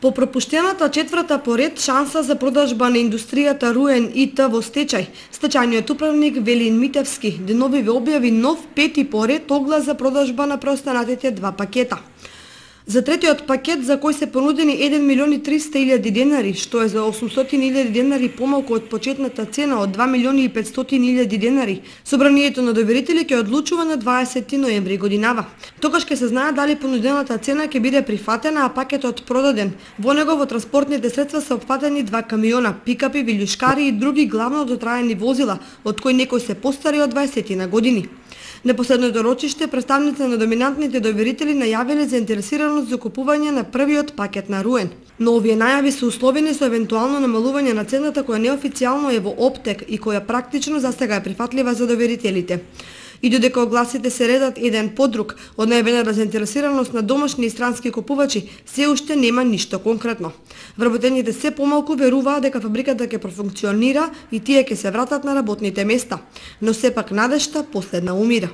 По пропуштената четврта поред шанса за продажба на индустријата Руен ИТ во стечај, стечајниот управник Велин Митевски деновиве објави нов пети поред оглас за продажба на преостанатите два пакета. За третиот пакет, за кој се понудени 1.300.000 денари, што е за 800.000 денари помалку од почетната цена од 2.500.000 денари, собранието на доверители ќе одлучува на 20 ноември годинава. Тогаш ќе се знае дали понудената цена ќе биде прифатена, а пакетот продаден. Во него во транспортните средства се опфатени 2 камиона, пикапи, вилјушкари и други главно дотраени возила, од кои некои се постари од 20 на години. На последното рочиште, представници на доминантните доверители најавиле заинтересираност за купување на првиот пакет на Руен. Но овие најави се условени со евентуално намалување на цената која неофицијално е во оптек и која практично застега е прифатлива за доверителите. И додека огласите се редат еден по друг, од најавената заинтересираност на домашни и странски купувачи, се уште нема ништо конкретно. Вработените се помалку веруваат дека фабриката ќе профункционира и тие ќе се вратат на работните места, но сепак надежта последна умира.